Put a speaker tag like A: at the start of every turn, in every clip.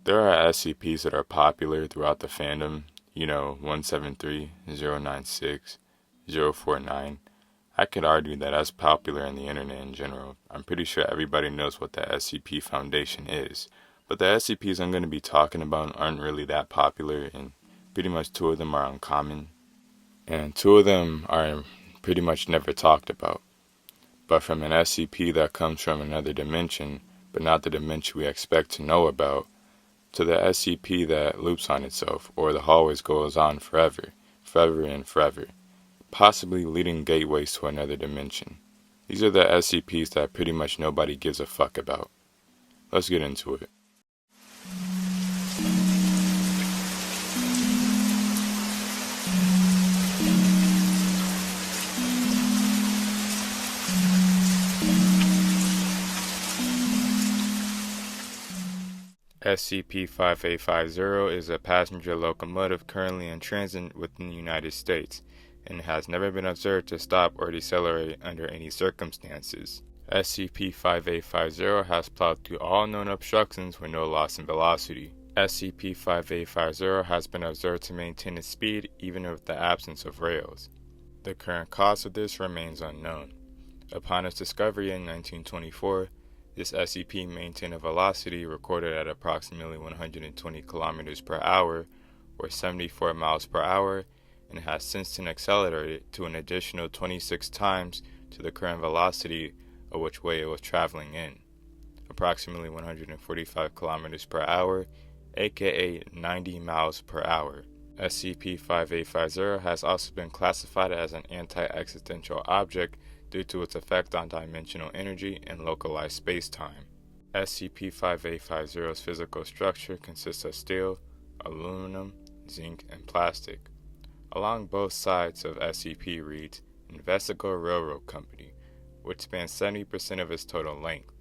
A: There are SCPs that are popular throughout the fandom, 173, 096, 049. I could argue that that's popular in the internet in general. I'm pretty sure everybody knows what the SCP Foundation is. But the SCPs I'm going to be talking about aren't really that popular, and pretty much two of them are uncommon. And two of them are pretty much never talked about. But from an SCP that comes from another dimension, but not the dimension we expect to know about, to the SCP that loops on itself, or the hallways goes on forever, forever and forever, possibly leading gateways to another dimension. These are the SCPs that pretty much nobody gives a fuck about. Let's get into it. SCP-5850 is a passenger locomotive currently in transit within the United States, and has never been observed to stop or decelerate under any circumstances. SCP-5850 has plowed through all known obstructions with no loss in velocity. SCP-5850 has been observed to maintain its speed even with the absence of rails. The current cause of this remains unknown. Upon its discovery in 1924, this SCP maintained a velocity recorded at approximately 120 km per hour, or 74 miles per hour, and has since then accelerated to an additional 26 times to the current velocity of which way it was traveling in, approximately 145 km per hour, aka 90 miles per hour. SCP-5850 has also been classified as an anti-existential object due to its effect on dimensional energy and localized space-time. SCP-5850's physical structure consists of steel, aluminum, zinc, and plastic. Along both sides of SCP reads Investigo Railroad Company, which spans 70% of its total length.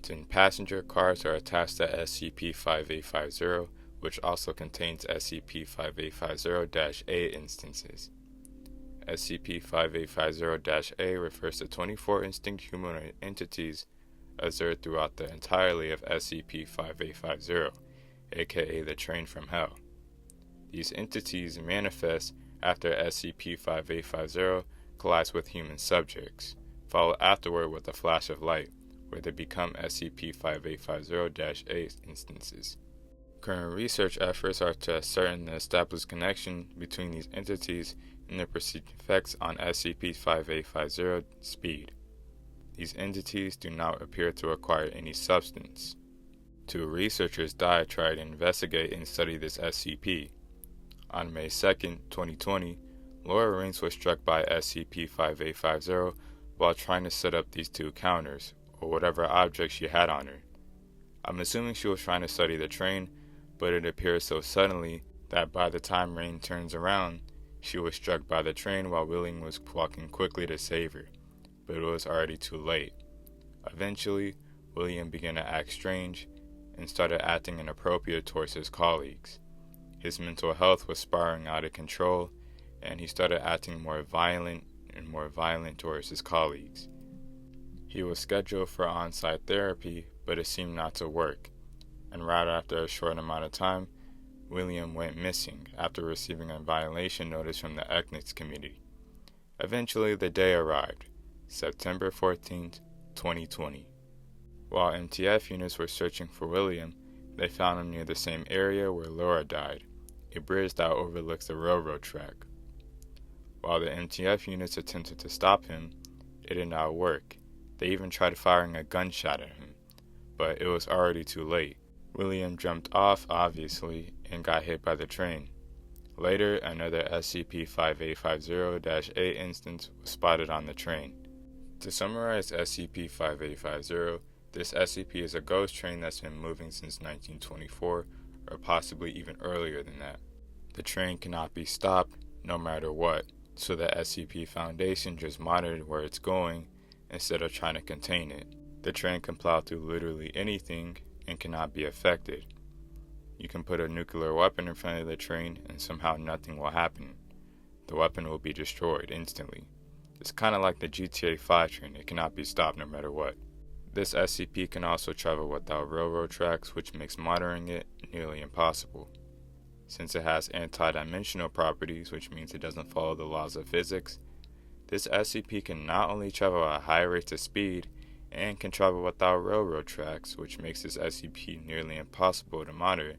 A: 10 passenger cars are attached to SCP-5850, which also contains SCP-5850-A instances. SCP-5850-A refers to 24 instinct humanoid entities observed throughout the entirety of SCP-5850, aka the Train from Hell. These entities manifest after SCP-5850 collides with human subjects, followed afterward with a flash of light, where they become SCP-5850-A instances. Current research efforts are to ascertain the established connection between these entities and their perceived effects on SCP-5850's speed. These entities do not appear to acquire any substance. 2 researchers died trying to investigate and study this SCP. On May 2, 2020, Laura Raines was struck by SCP-5850 while trying to set up these 2 counters, or whatever objects she had on her. I'm assuming she was trying to study the train, but it appeared so suddenly that by the time Rain turns around, she was struck by the train while William was walking quickly to save her, but it was already too late. Eventually, William began to act strange and started acting inappropriate towards his colleagues. His mental health was spiraling out of control, and he started acting more violent towards his colleagues. He was scheduled for on-site therapy, but it seemed not to work, and right after a short amount of time, William went missing after receiving a violation notice from the Ethics Committee. Eventually, the day arrived, September 14, 2020. While MTF units were searching for William, they found him near the same area where Laura died, a bridge that overlooks the railroad track. While the MTF units attempted to stop him, it did not work. They even tried firing a gunshot at him, but it was already too late. William jumped off, obviously, and got hit by the train. Later, another SCP-5850-A instance was spotted on the train. To summarize SCP-5850, this SCP is a ghost train that's been moving since 1924, or possibly even earlier than that. The train cannot be stopped, no matter what, so the SCP Foundation just monitored where it's going instead of trying to contain it. The train can plow through literally anything and cannot be affected. You can put a nuclear weapon in front of the train and somehow nothing will happen. The weapon will be destroyed instantly. It's kind of like the GTA 5 train, it cannot be stopped no matter what. This SCP can also travel without railroad tracks, which makes monitoring it nearly impossible. Since it has anti-dimensional properties, which means it doesn't follow the laws of physics, this SCP can not only travel at high rates of speed, and can travel without railroad tracks, which makes this SCP nearly impossible to monitor,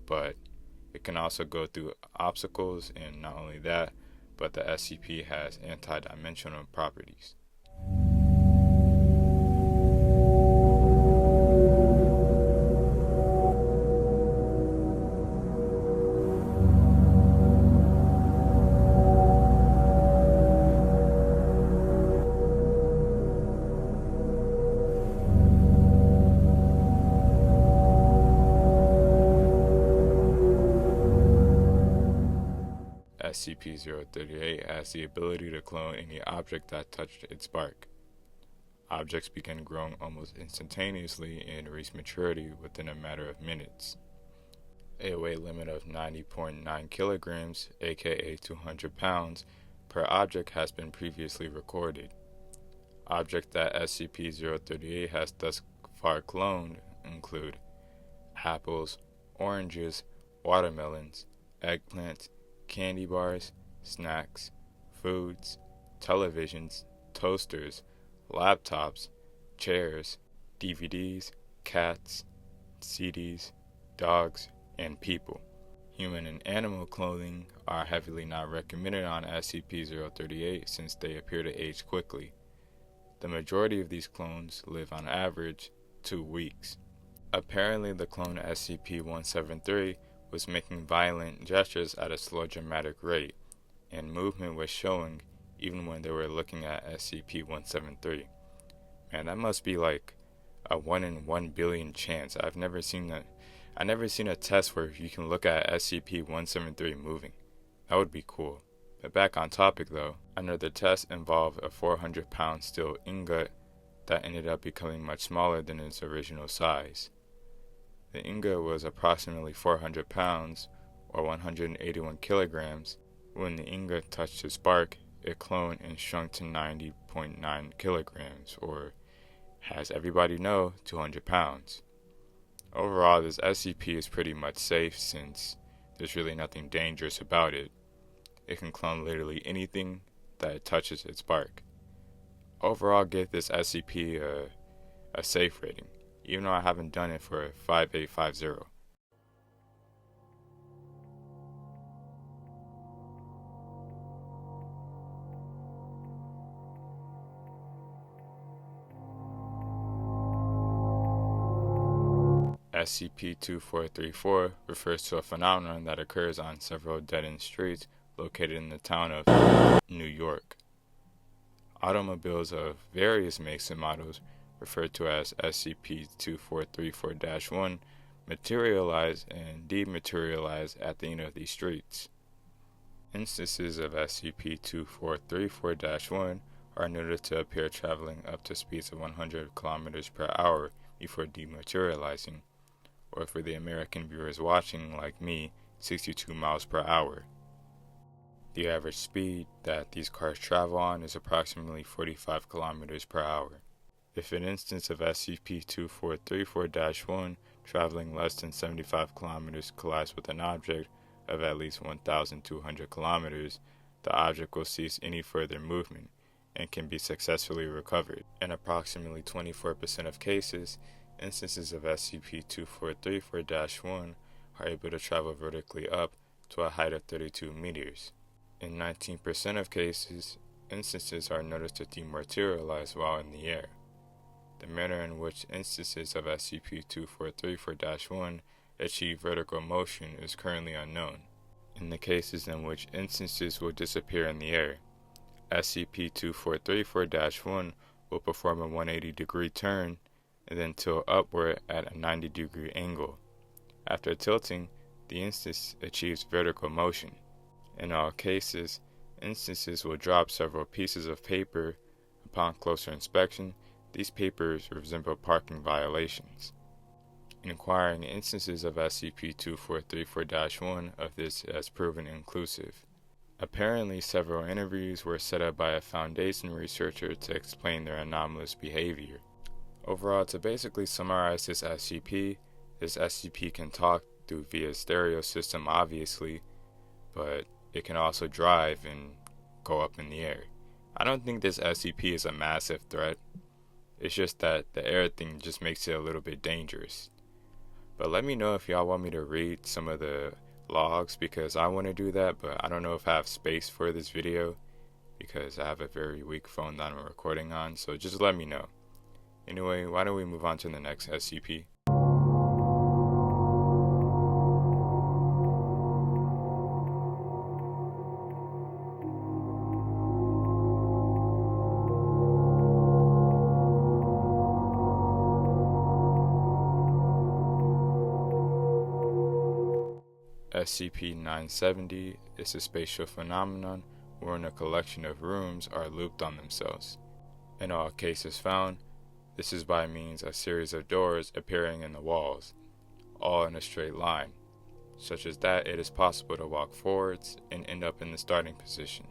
A: but it can also go through obstacles, and not only that, but the SCP has anti-dimensional properties. SCP-038 has the ability to clone any object that touched its bark. Objects begin growing almost instantaneously and reach maturity within a matter of minutes. A weight limit of 90.9 kilograms, aka 200 pounds, per object has been previously recorded. Objects that SCP-038 has thus far cloned include apples, oranges, watermelons, eggplants, candy bars, snacks, foods, televisions, toasters, laptops, chairs, DVDs, cats, CDs, dogs, and people. Human and animal cloning are heavily not recommended on SCP-038 since they appear to age quickly. The majority of these clones live on average 2 weeks. Apparently, the clone SCP-173 was making violent gestures at a slow dramatic rate, and movement was showing even when they were looking at SCP-173. Man, that must be like a 1 in 1 billion chance. I've never seen a test where you can look at SCP-173 moving. That would be cool. But back on topic though, another test involved a 400-pound steel ingot that ended up becoming much smaller than its original size. The ingot was approximately 400 pounds, or 181 kilograms. When the ingot touched its bark, it cloned and shrunk to 90.9 kilograms, or, as everybody know, 200 pounds. Overall, this SCP is pretty much safe since there's really nothing dangerous about it. It can clone literally anything that touches its bark. Overall, give this SCP a safe rating, even though I haven't done it for 5850. SCP-2434 refers to a phenomenon that occurs on several dead-end streets located in the town of New York. Automobiles of various makes and models, referred to as SCP-2434-1, materialize and dematerialize at the end of these streets. Instances of SCP-2434-1 are noted to appear traveling up to speeds of 100 km per hour before dematerializing, or for the American viewers watching, like me, 62 miles per hour. The average speed that these cars travel on is approximately 45 kilometers per hour. If an instance of SCP-2434-1 traveling less than 75 kilometers collides with an object of at least 1,200 kilometers, the object will cease any further movement and can be successfully recovered. In approximately 24% of cases, instances of SCP-2434-1 are able to travel vertically up to a height of 32 meters. In 19% of cases, instances are noticed to dematerialize while in the air. The manner in which instances of SCP-2434-1 achieve vertical motion is currently unknown. In the cases in which instances will disappear in the air, SCP-2434-1 will perform a 180-degree turn and then tilt upward at a 90-degree angle. After tilting, the instance achieves vertical motion. In all cases, instances will drop several pieces of paper. Upon closer inspection, these papers resemble parking violations. Inquiring instances of SCP-2434-1 of this has proven inclusive. Apparently, several interviews were set up by a Foundation researcher to explain their anomalous behavior. Overall, to basically summarize this SCP can talk through via stereo system obviously, but it can also drive and go up in the air. I don't think this SCP is a massive threat. It's just that the air thing just makes it a little bit dangerous. But let me know if y'all want me to read some of the logs, because I want to do that, but I don't know if I have space for this video because I have a very weak phone that I'm recording on, so just let me know. Anyway, why don't we move on to the next SCP? SCP-970 is a spatial phenomenon wherein a collection of rooms are looped on themselves. In all cases found, this is by means of a series of doors appearing in the walls, all in a straight line, such as that it is possible to walk forwards and end up in the starting position.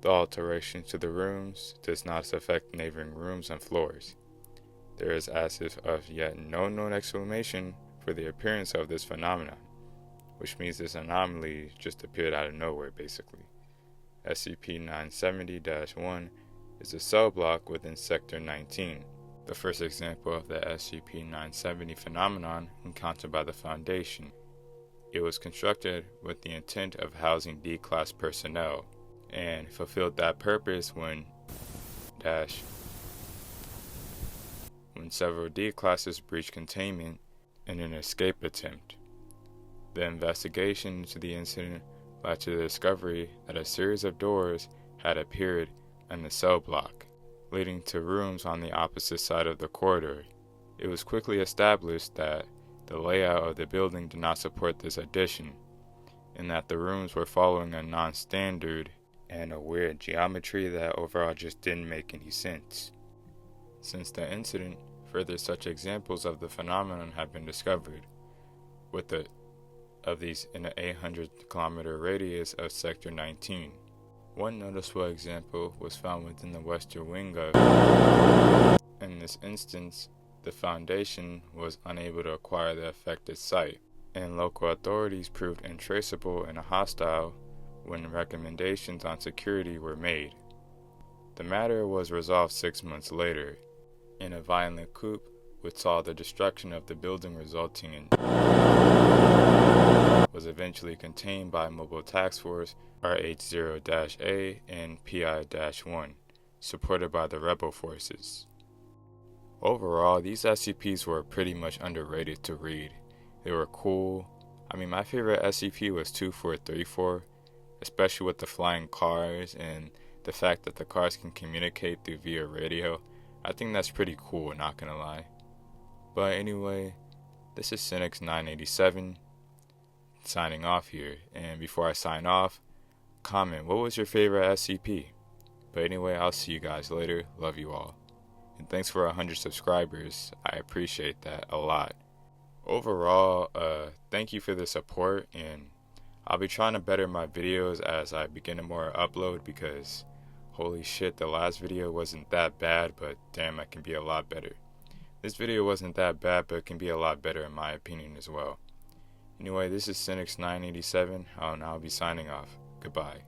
A: The alteration to the rooms does not affect neighboring rooms and floors. There is as if of yet no known explanation for the appearance of this phenomenon, which means this anomaly just appeared out of nowhere basically. SCP-970-1 is a cell block within Sector 19, the first example of the SCP-970 phenomenon encountered by the Foundation. It was constructed with the intent of housing D-Class personnel, and fulfilled that purpose when several D-Classes breached containment in an escape attempt. The investigation into the incident led to the discovery that a series of doors had appeared in the cell block, leading to rooms on the opposite side of the corridor. It was quickly established that the layout of the building did not support this addition, and that the rooms were following a non-standard and a weird geometry that overall just didn't make any sense. Since the incident, further such examples of the phenomenon have been discovered, of these in an 800-kilometer radius of Sector 19. One noticeable example was found within the western wing of. In this instance, the Foundation was unable to acquire the affected site, and local authorities proved untraceable and hostile when recommendations on security were made. The matter was resolved 6 months later, in a violent coup which saw the destruction of the building, resulting in was eventually contained by Mobile Task Force RH0-A and PI-1, supported by the rebel forces. Overall, these SCPs were pretty much underrated to read. They were cool. I mean, my favorite SCP was 2434, especially with the flying cars and the fact that the cars can communicate through via radio. I think that's pretty cool, not gonna lie. But anyway, this is Cynics987 signing off here, and before I sign off, comment what was your favorite SCP. But anyway, I'll see you guys later. Love you all, and thanks for 100 subscribers. I appreciate that a lot. Overall, thank you for the support, and I'll be trying to better my videos as I begin to more upload, because holy shit, the last video wasn't that bad, but damn, it can be a lot better. This video wasn't that bad, but it can be a lot better in my opinion as well. Anyway, this is Cynics987, and I'll be signing off. Goodbye.